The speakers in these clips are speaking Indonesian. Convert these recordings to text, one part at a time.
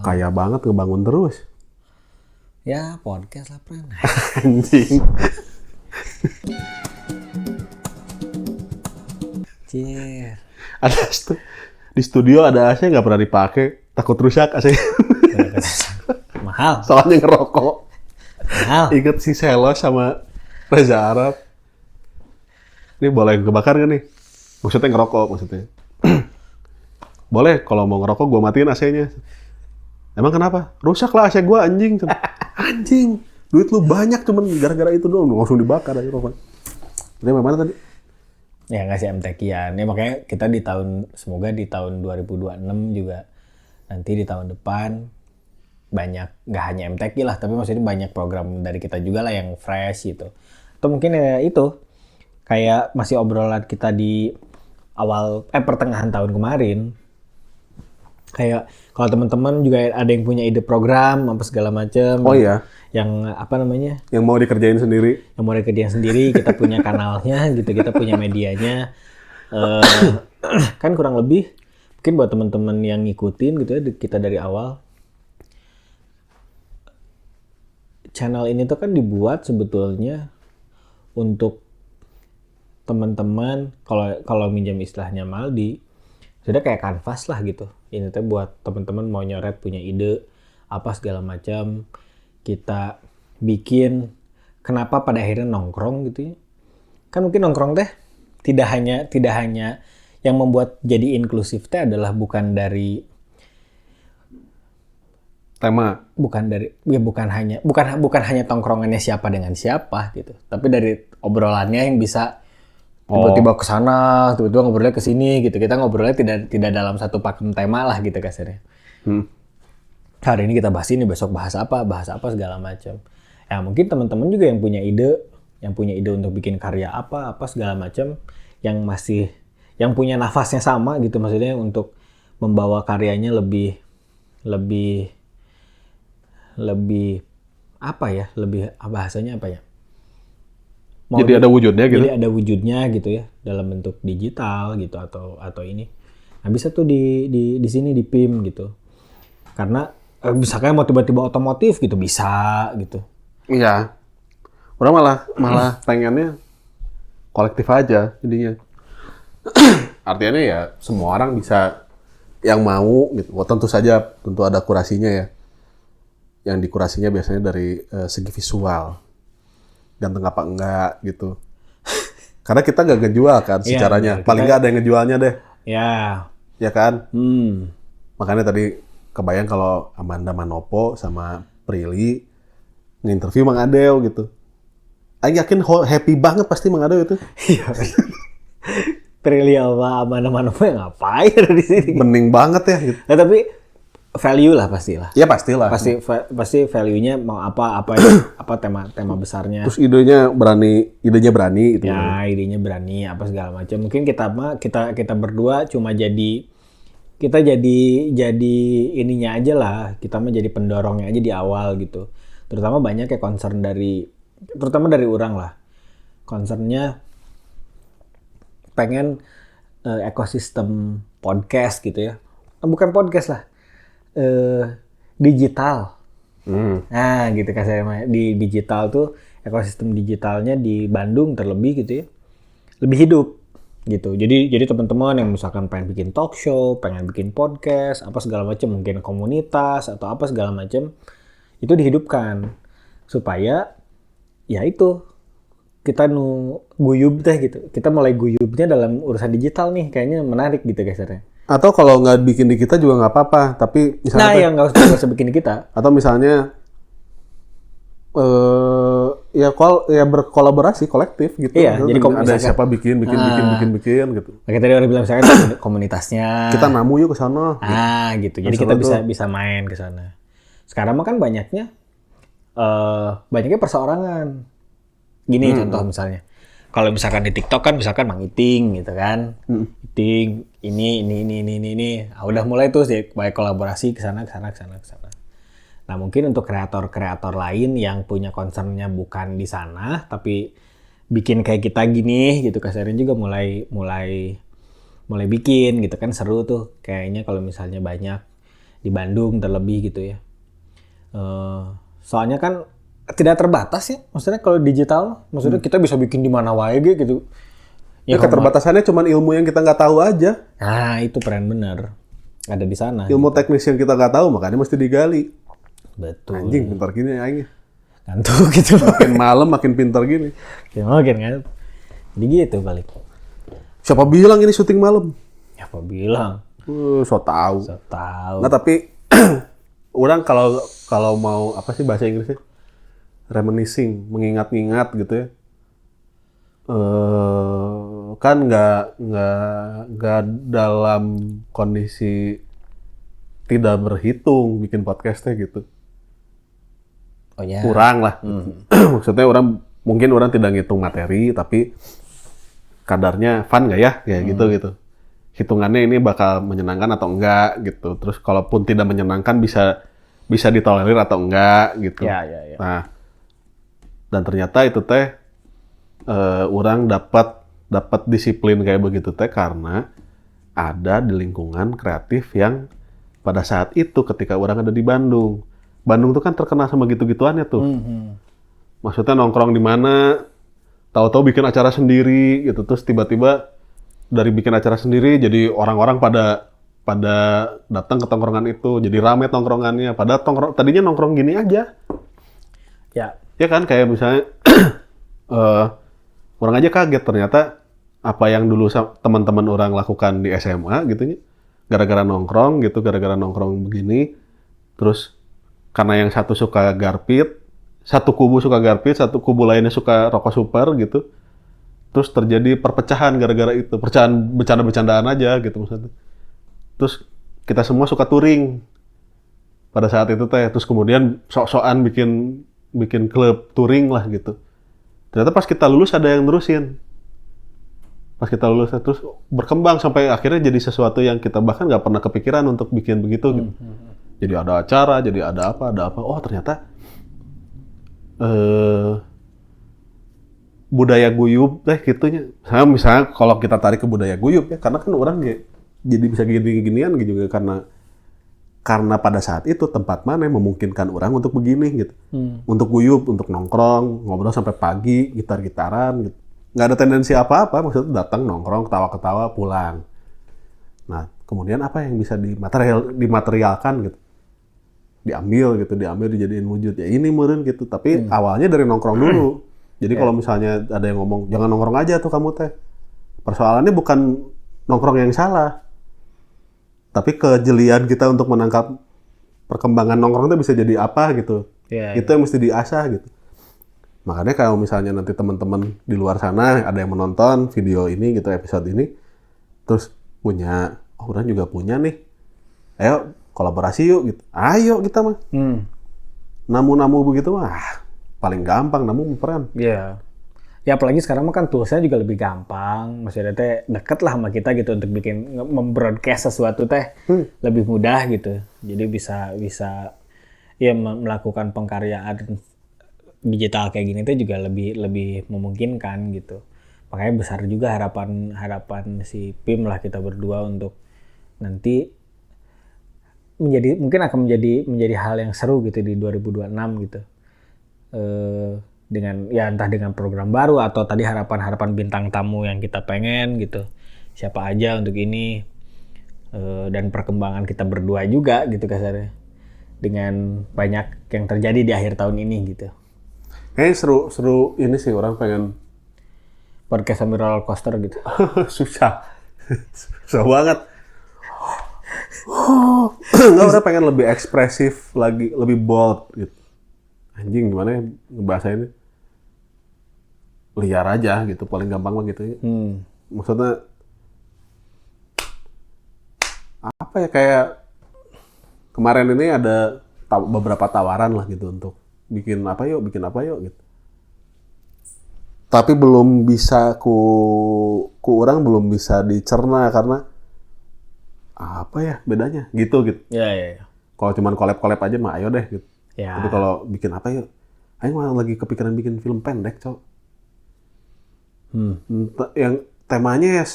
Kaya banget ngebangun terus. Ya podcast lah Pran. Anjing. Cier. Ada di studio ada AC nggak pernah dipakai, takut rusak AC. Mahal. Soalnya ngerokok. Mahal. Ingat si Selos sama Reza Arab. Ini boleh kebakar nggak nih? Maksudnya ngerokok maksudnya. Boleh, kalau mau ngerokok gue matiin AC-nya. Emang kenapa? Rusak lah AC gue anjing. Anjing, duit lu banyak cuman gara-gara itu doang. Langsung dibakar aja rokok. Tadi mana tadi? Ya ngasih MTQ-an. Ya makanya kita semoga di tahun 2026 juga nanti di tahun depan banyak, nggak hanya MTQ lah, tapi maksudnya banyak program dari kita juga lah yang fresh gitu. Atau mungkin ya itu, kayak masih obrolan kita di pertengahan tahun kemarin. Kayak kalau teman-teman juga ada yang punya ide program apa segala macam. Oh iya. Yang apa namanya? Yang mau dikerjain sendiri. Yang mau dikerjain sendiri, kita punya kanalnya gitu, kita punya medianya. Kan kurang lebih mungkin buat teman-teman yang ngikutin gitu ya kita dari awal. Channel ini tuh kan dibuat sebetulnya untuk teman-teman, kalau minjam istilahnya Maldi, sudah kayak kanvas lah gitu. Ini tuh buat teman-teman mau nyoret punya ide apa segala macam, kita bikin. Kenapa pada akhirnya nongkrong gitu ya? Kan mungkin nongkrong teh tidak hanya yang membuat jadi inklusif teh adalah bukan hanya tongkrongannya siapa dengan siapa gitu, tapi dari obrolannya yang bisa tiba-tiba ke sana, tiba-tiba ngobrolnya ke sini gitu. Kita ngobrolnya tidak dalam satu pakem tema lah gitu kasarnya. Hari ini kita bahas ini, besok bahas apa segala macam. Ya mungkin teman-teman juga yang punya ide untuk bikin karya apa segala macam, yang punya nafasnya sama gitu, maksudnya untuk membawa karyanya lebih apa ya, bahasanya apa ya? Jadi ada wujudnya gitu. Jadi ada wujudnya gitu ya, dalam bentuk digital gitu atau ini. Nah, bisa tuh di sini di PIM gitu. Karena misalkan mau tiba-tiba otomotif gitu bisa gitu. Iya. Orang malah pengennya kolektif aja jadinya. Artinya ya semua orang bisa yang mau gitu. Tentu ada kurasinya ya. Yang dikurasinya biasanya dari segi visual. Ganteng apa enggak gitu. Karena kita nggak ngejual kan secaranya. Paling nggak ada yang ngejualnya deh. Ya. Ya kan? Makanya tadi kebayang kalau Amanda Manopo sama Prilly nginterview Mang Adeo gitu. Aku yakin happy banget pasti Mang Adeo itu. Iya. Prilly sama Amanda Manopo ngapain di sini? Bening banget ya gitu. Nah, tapi value lah pastilah. Ya pastilah. Pasti value-nya mau apa tema besarnya. Terus idenya berani gitu. Ya, idenya berani apa segala macam. Mungkin kita berdua cuma jadi ininya aja lah. Kita mah jadi pendorongnya aja di awal gitu. Terutama banyak kayak terutama dari orang lah. Concernnya pengen ekosistem podcast gitu ya. Bukan podcast lah. Digital. Nah, gitu kasarnya. Di digital tuh ekosistem digitalnya di Bandung terlebih gitu ya. Lebih hidup gitu. Jadi teman-teman yang misalkan pengen bikin talk show, pengen bikin podcast, apa segala macam, mungkin komunitas atau apa segala macam, itu dihidupkan supaya ya itu kita guyub teh gitu. Kita mulai guyubnya dalam urusan digital nih, kayaknya menarik gitu kasarnya. Atau kalau nggak bikin di kita juga nggak apa-apa, tapi misalnya yang nggak usah bikin di kita. Atau misalnya berkolaborasi kolektif gitu. Iya, jadi ada siapa bikin gitu. Kayak tadi orang bilang misalkan komunitasnya. Kita namu yuk ke sana. Gitu. Jadi kita bisa main ke sana. Sekarang mah kan banyaknya perseorangan. Gini contoh misalnya. Kalau misalkan di TikTok kan misalkan Mang Iting gitu kan. Iting ini. Udah mulai tuh sih baik kolaborasi ke sana. Nah, mungkin untuk kreator-kreator lain yang punya concernnya bukan di sana tapi bikin kayak kita gini gitu kasarnya juga mulai bikin gitu kan, seru tuh kayaknya kalau misalnya banyak. di Bandung terlebih gitu ya. Soalnya kan tidak terbatas ya, maksudnya kalau digital, maksudnya kita bisa bikin di mana wae gitu. Ya, keterbatasannya cuma ilmu yang kita nggak tahu aja. Nah, itu keren bener. Ada di sana. Ilmu teknis yang kita nggak tahu, makanya mesti digali. Betul. Anjing, pintar gini aing. Ngantuk gitu. Makin malam makin pintar gini. Ya mungkin kan. Jadi gitu balik. Siapa bilang ini syuting malam? Ya apa bilang? So tahu. Saya tahu. Nah, tapi orang kalau mau apa sih bahasa Inggrisnya? Reminiscing, mengingat-ingat gitu ya. Kan nggak dalam kondisi tidak berhitung bikin podcastnya gitu. Oh ya. Kurang lah. Maksudnya mungkin orang tidak ngitung materi, tapi kadarnya fun nggak ya? Kayak gitu. Hitungannya ini bakal menyenangkan atau enggak gitu. Terus kalaupun tidak menyenangkan bisa ditolerir atau enggak gitu. Ya. Nah, dan ternyata itu teh orang dapat disiplin kayak begitu teh karena ada di lingkungan kreatif yang pada saat itu ketika orang ada di Bandung tuh kan terkenal sama gitu-gituannya tuh. Maksudnya nongkrong di mana, tahu-tahu bikin acara sendiri gitu, terus tiba-tiba dari bikin acara sendiri jadi orang-orang pada datang ke tongkrongan itu, jadi rame tongkrongannya. Padahal tadinya nongkrong gini aja. Ya kan, kayak misalnya orang aja kaget ternyata apa yang dulu teman-teman orang lakukan di SMA gitu ya. Gara-gara nongkrong begini, terus karena yang satu suka garpit, satu kubu suka garpit, satu kubu lainnya suka rokok super gitu. Terus terjadi perpecahan gara-gara itu, bercanda-bercandaan aja gitu maksudnya. Terus kita semua suka touring pada saat itu teh, terus kemudian sok-sokan bikin klub touring lah gitu. Ternyata pas kita lulus ada yang nerusin. Pas kita lulus terus berkembang sampai akhirnya jadi sesuatu yang kita bahkan nggak pernah kepikiran untuk bikin begitu gitu. Jadi ada acara, jadi ada apa. Oh ternyata budaya guyub gitunya. Misalnya kalau kita tarik ke budaya guyub ya, karena kan orang jadi bisa gini-ginian gitu juga karena pada saat itu tempat mana yang memungkinkan orang untuk begini gitu. Untuk guyub, untuk nongkrong, ngobrol sampai pagi, gitar-gitaran gitu. Nggak ada tendensi apa-apa, maksudnya datang nongkrong, ketawa-ketawa, pulang. Nah, kemudian apa yang bisa dimaterialkan gitu. Diambil dijadiin wujud. Ya ini meureun gitu, tapi awalnya dari nongkrong dulu. Jadi kalau misalnya ada yang ngomong, jangan nongkrong aja tuh kamu teh. Persoalannya bukan nongkrong yang salah. Tapi kejelian kita untuk menangkap perkembangan nongkrong itu bisa jadi apa gitu. Itu yang mesti diasah gitu. Makanya kalau misalnya nanti teman-teman di luar sana ada yang menonton video ini gitu, episode ini, terus punya, orang juga punya nih. Ayo kolaborasi yuk gitu. Ayo kita mah. Namu-namu begitu mah paling gampang, namu peran. Iya. Ya apalagi sekarang mah kan toolsnya juga lebih gampang. Maksudnya teh deket lah sama kita gitu untuk bikin membroadcast sesuatu teh lebih mudah gitu. Jadi bisa ya melakukan pengkaryaan digital kayak gini tuh juga lebih memungkinkan gitu. Makanya besar juga harapan si Pim lah kita berdua untuk nanti mungkin akan menjadi hal yang seru gitu di 2026 gitu. Dengan ya entah dengan program baru atau tadi harapan bintang tamu yang kita pengen gitu. Siapa aja untuk ini dan perkembangan kita berdua juga gitu kasarnya. Dengan banyak yang terjadi di akhir tahun ini gitu. Kayaknya seru ini sih, orang pengen podcast sambil roller coaster gitu. Susah banget. Nggak, orang pengen lebih ekspresif lagi, lebih bold gitu. Anjing gimana ya ngebahasa ini? Liar aja gitu, paling gampang lah gitu ya. Maksudnya apa ya, kayak kemarin ini ada beberapa tawaran lah gitu untuk bikin apa yuk gitu. Tapi belum bisa ku orang belum bisa dicerna karena apa ya bedanya gitu. Ya. Kalau cuman collab aja mah ayo deh gitu. Ya. Tapi kalau bikin apa yuk? Ayo malah lagi kepikiran bikin film pendek, cok. Yang temanya ya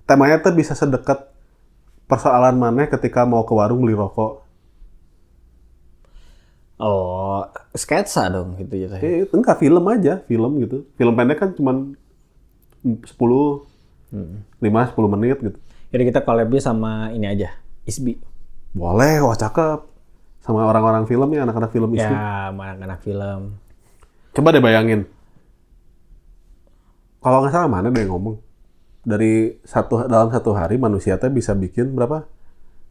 temanya tuh bisa sedekat persoalan mana ketika mau ke warung beli rokok? Oh, sketsa dong gitu ya. Enggak, film aja, film gitu. Film pendek kan cuman 10, 5-10 menit gitu. Jadi kita collab-nya sama ini aja, Isbi. Boleh, wah cakep. Sama orang-orang film ya, anak-anak film itu. Ya, sama anak film. Coba deh bayangin. Kalau nggak salah mana deh yang ngomong. Dalam satu hari manusia teh bisa bikin berapa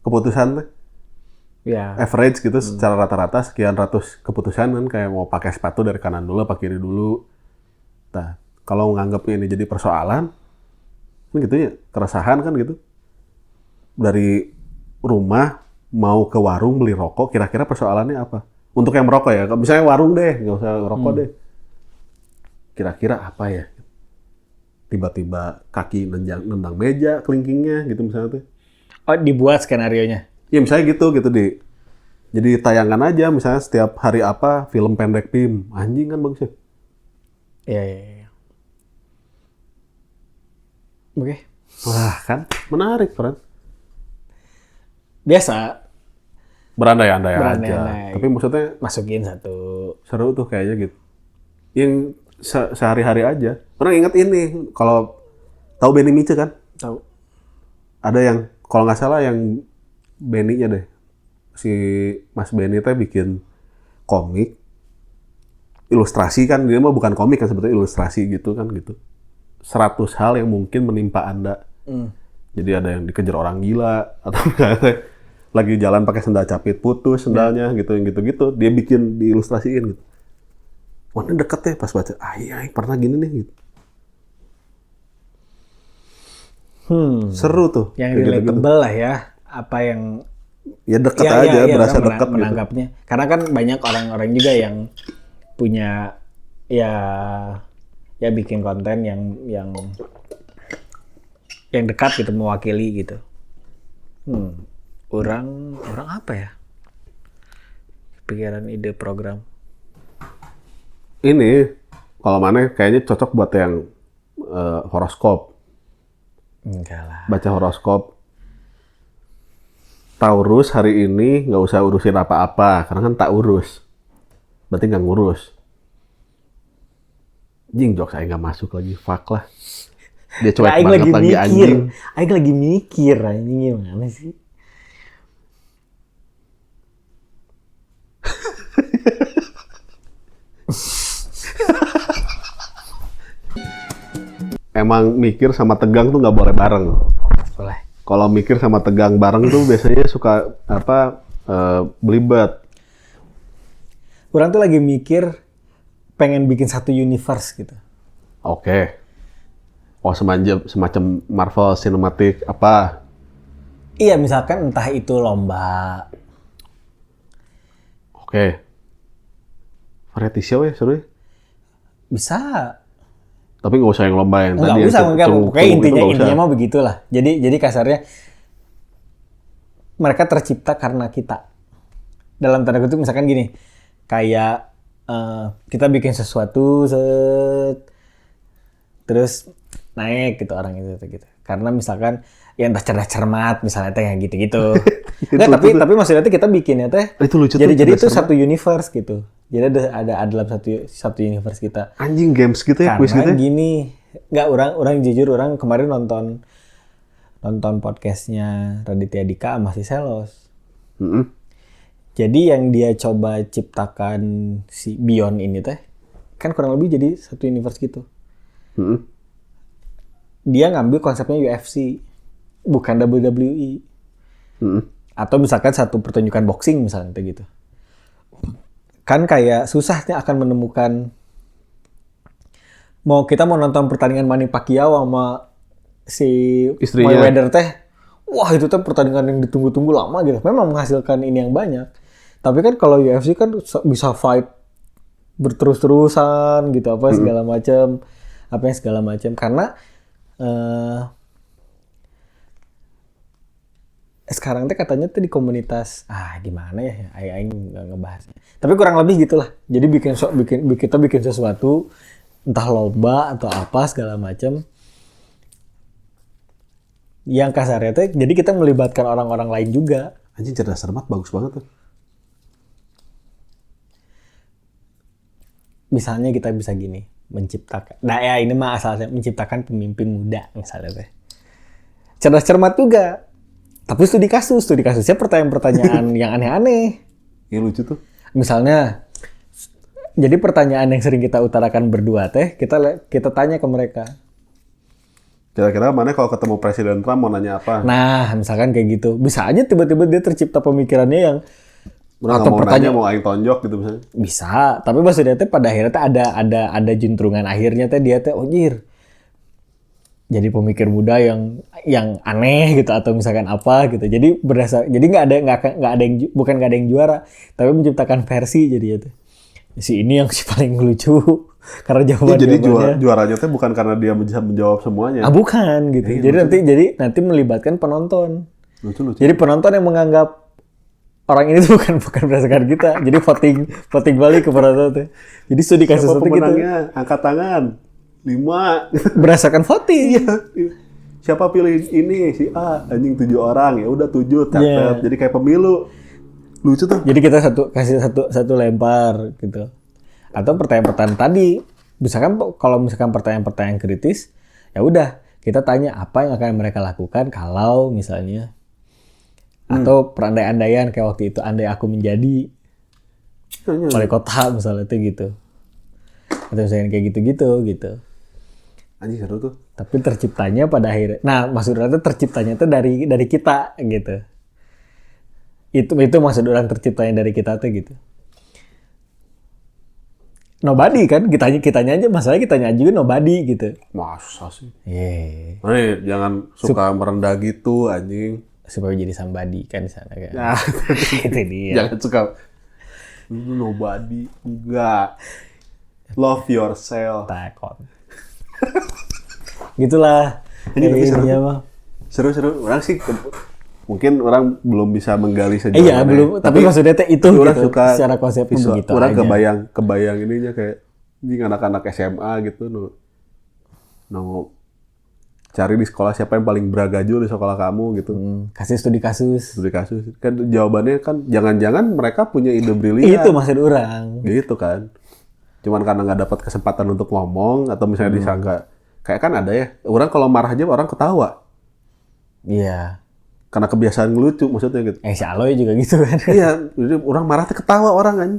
keputusan teh? Ya. Average gitu secara rata-rata sekian ratus keputusan kan, kayak mau pakai sepatu dari kanan dulu apa kiri dulu. Nah, kalau nganggapnya ini jadi persoalan, kan gitu ya, keresahan kan gitu. Dari rumah mau ke warung beli rokok, kira-kira persoalannya apa? Untuk yang merokok ya, misalnya warung deh, nggak usah rokok deh. Kira-kira apa ya? Tiba-tiba kaki nendang meja, kelingkingnya gitu misalnya tuh. Oh, dibuat skenarionya. Ya misalnya gitu di. Jadi tayangan aja, misalnya setiap hari apa, film pendek Pim. Anjing kan bagus ya. Iya. Oke. Wah kan, menarik friend. Biasa. Berandai-andai aja. Berandai-andai. Tapi maksudnya Masukin satu. seru tuh kayaknya gitu. Yang sehari-hari aja. Orang inget ini, kalau tahu Benny Mice kan? Tahu. Ada yang, kalau nggak salah yang Benny-nya deh. Si Mas Benny teh bikin komik, ilustrasi kan, dia mah bukan komik kan sebetulnya ilustrasi gitu kan gitu. 100 hal yang mungkin menimpa Anda. Jadi ada yang dikejar orang gila, atau misalnya lagi jalan pakai sendal capit putus sendalnya gitu, yang gitu-gitu. Dia bikin diilustrasiin gitu. Wah ini deket ya pas baca, iya pernah gini nih gitu. Seru tuh. Yang kayak gitu-gitu. relatable lah ya. Apa yang Ya deket aja, berasa orang deket gitu. menanggapnya. Karena kan banyak orang-orang juga yang punya ya bikin konten yang dekat gitu, mewakili gitu. Orang apa ya? Pikiran ide program. Ini kalau mana kayaknya cocok buat yang horoskop. Enggak lah. Baca horoskop. Taurus hari ini nggak usah urusin apa-apa, karena kan tak urus. Berarti nggak ngurus. Jing, jok saya nggak masuk lagi, fuck lah. Dia cuek banget lagi anjing. Aing lagi mikir, anjing gimana sih? Emang mikir sama tegang tuh nggak boleh bareng. Boleh. Kalau mikir sama tegang bareng tuh biasanya suka belibet. Orang tuh lagi mikir pengen bikin satu universe gitu. Oke. Oh semacam Marvel Cinematic apa? Iya, misalkan entah itu lomba. Oke. Variety show ya seru ya? Bisa. Tapi nggak usah yang lomba yang Nggak tadi. usah, yang pokoknya intinya mah begitulah. Jadi kasarnya mereka tercipta karena kita. Dalam tanda kutip misalkan gini, kayak kita bikin sesuatu, terus naik gitu orang itu gitu. Karena misalkan ya entah cerdas cermat misalnya teh yang gitu-gitu. Nggak, tapi maksudnya teh kita bikinnya teh. Itu lucu jadi tuh. itu satu universe gitu. Jadi ada dalam satu universe kita. Anjing games gitu ya, quiz gitu Karena ya? gini, nggak orang jujur orang kemarin nonton podcastnya Raditya Dika sama si Selos. Jadi yang dia coba ciptakan si Beyond ini teh, kan kurang lebih jadi satu universe gitu. Dia ngambil konsepnya UFC, bukan WWE. Atau misalkan satu pertunjukan boxing misalnya gitu. Kan kayak susahnya akan menemukan, kita mau nonton pertandingan Manny Pacquiao sama si istrinya Mayweather teh, wah itu tuh pertandingan yang ditunggu-tunggu lama gitu. Memang menghasilkan ini yang banyak. Tapi kan kalau UFC kan bisa fight berterus-terusan gitu, segala macam. Karena sekarang teh katanya tuh di komunitas gimana ya, aing nggak ngebahasnya. Tapi kurang lebih gitulah. Jadi kita bikin sesuatu, entah lomba atau apa segala macam. Yang kasarnya tuh, jadi kita melibatkan orang-orang lain juga. Anjing cerdas cermat bagus banget tuh. Misalnya kita bisa gini, menciptakan. Nah ya ini mah asalnya menciptakan pemimpin muda misalnya teh. Cerdas cermat juga. Tapi studi kasusnya pertanyaan-pertanyaan yang aneh-aneh. Ini lucu tuh. Misalnya, jadi pertanyaan yang sering kita utarakan berdua teh, kita tanya ke mereka. Kira-kira mana kalau ketemu Presiden Trump mau nanya apa? Nah, misalkan kayak gitu. Bisa aja tiba-tiba dia tercipta pemikirannya yang Udah nggak mau nanya, mau aing tonjok gitu misalnya. bisa, tapi maksudnya teh pada akhirnya teh ada juntrungan akhirnya teh dia teh anjir. Jadi pemikir muda yang aneh gitu atau misalkan apa gitu. Jadi nggak ada yang bukan nggak ada yang juara, tapi menciptakan versi jadi itu. Si ini yang si paling lucu karena Ya, jadi jawabannya. juaranya tuh bukan karena dia bisa menjawab semuanya. Bukan gitu. Jadi nanti melibatkan penonton. Lucu. Jadi penonton yang menganggap orang ini tuh bukan berdasarkan kita. Jadi voting balik ke penonton tuh. Jadi studi kasus Siapa itu gitu. pemenangnya? Angkat tangan. 5. Berdasarkan voting. Siapa pilih ini? Si A. Anjing 7 orang. Ya udah 7. Tep. Iya. Jadi kayak pemilu. Lucu tuh. Jadi kita kasih satu lempar gitu. Atau pertanyaan-pertanyaan tadi, misalkan kalau misalkan pertanyaan-pertanyaan kritis, ya udah kita tanya apa yang akan mereka lakukan kalau misalnya atau perandai-andaian kayak waktu itu andai aku menjadi wali kota misalnya itu gitu. Atau misalnya kayak gitu. Anjing seru tuh. Tapi terciptanya pada akhirnya. Nah, maksudnya itu terciptanya itu dari kita gitu. Itu maksud orang terciptanya dari kita tuh gitu. Nobody kan, kitanya aja, masalahnya kitanya aja juga nobody gitu. Masa sih? Yeah. Nih, jangan suka merendah gitu, anjing. Supaya jadi somebody kan di sana kan. Nah, Itu dia. jangan suka nobody. Enggak. Love yourself. Takon. Gitulah. Ini tapi seru. Iya mah. Seru. Orang sih mungkin orang belum bisa menggali sejauh Iya, mana. belum. Tapi maksudnya teh itu orang gitu. suka Secara konsepnya visual. begitu Orang aja. kebayang ininya kayak ini anak-anak SMA gitu no cari di sekolah siapa yang paling beragaju di sekolah kamu gitu. Kasih studi kasus. Studi kasus. Kan jawabannya kan jangan-jangan mereka punya ide brilian. Itu maksud orang. Gitu kan. Cuman karena nggak dapat kesempatan untuk ngomong atau misalnya disangka kayak kan ada ya orang kalau marah aja orang ketawa Iya. karena kebiasaan ngelucu maksudnya gitu. Si Aloy juga gitu kan. Iya, jadi orang marah tuh ketawa orang kan.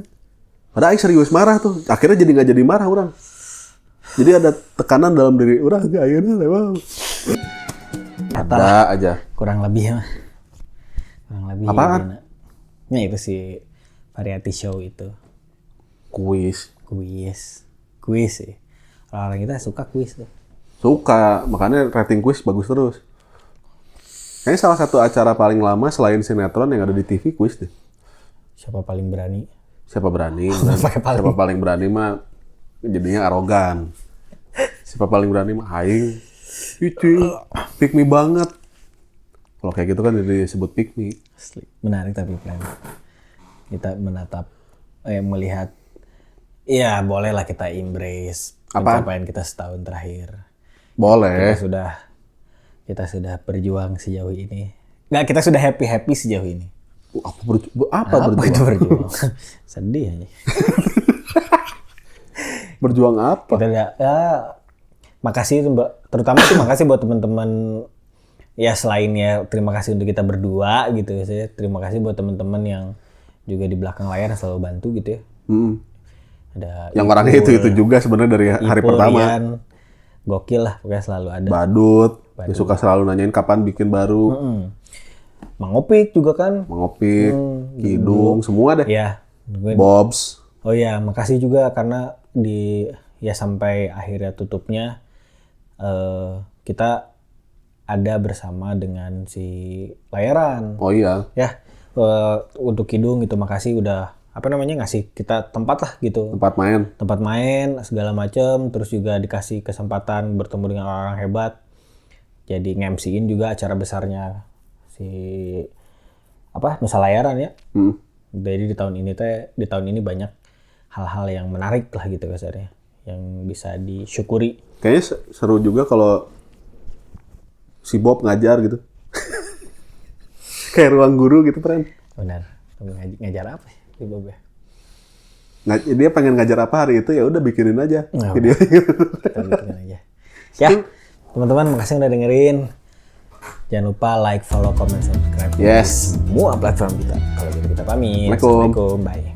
Padahal aing serius marah tuh. Akhirnya jadi nggak jadi marah orang. Jadi ada tekanan dalam diri orang akhirnya lewat. Ada aja. Kurang lebih mah. Kurang lebih. Apaan? Ya itu sih variety show itu. Kuis. Kuis sih. Orang-orang kita suka kuis tuh. Suka, makanya rating kuis bagus terus. Kayaknya salah satu acara paling lama selain sinetron yang ada di TV kuis deh. Siapa paling berani? Siapa berani? Pakai paling. Siapa paling berani mah jadinya arogan. Siapa paling berani mah aing. Itu pick me banget. Kalau kayak gitu kan jadi disebut pick me. Asli. Menarik tapi plan. Kita menatap, melihat. Iya boleh lah kita embrace pencapaian kita setahun terakhir. Boleh. Kita sudah berjuang sejauh ini. Nggak, kita sudah happy sejauh ini. Apa berjuang? Itu berjuang? Sedih aja. Berjuang apa? Kita udah, makasih terutama sih makasih buat teman-teman ya selain ya terima kasih untuk kita berdua gitu ya. Terima kasih buat teman-teman yang juga di belakang layar yang selalu bantu gitu ya. Ada yang orangnya itu juga sebenarnya dari hari pertama. Rian, gokil lah pokoknya selalu ada. Badut. Dia suka selalu nanyain kapan bikin baru. Mang Opik juga kan. Mang Opik, Kidung, semua deh. Iya. Bobs. Oh iya, makasih juga karena sampai akhirnya tutupnya kita ada bersama dengan si Layaran. Oh iya. Ya, untuk Kidung gitu makasih udah ngasih kita tempat lah gitu. Tempat main segala macem, terus juga dikasih kesempatan bertemu dengan orang-orang hebat. Jadi nge-MC-in juga acara besarnya si Nusa Layaran ya. Jadi di tahun ini banyak hal-hal yang menarik lah gitu kasarnya yang bisa disyukuri. Kayaknya seru juga kalau si Bob ngajar gitu. Kayak ruang guru gitu, friend. Benar. Ngajar apa sih di Bob ya? Dia pengen ngajar apa hari itu, ya udah bikinin aja Nah, video. Kita bikinin aja. Ya, teman-teman makasih udah dengerin. Jangan lupa like, follow, comment, subscribe. Yes. Semua platform kita. Kalau gitu kita pamit. Assalamualaikum. Assalamualaikum. Bye.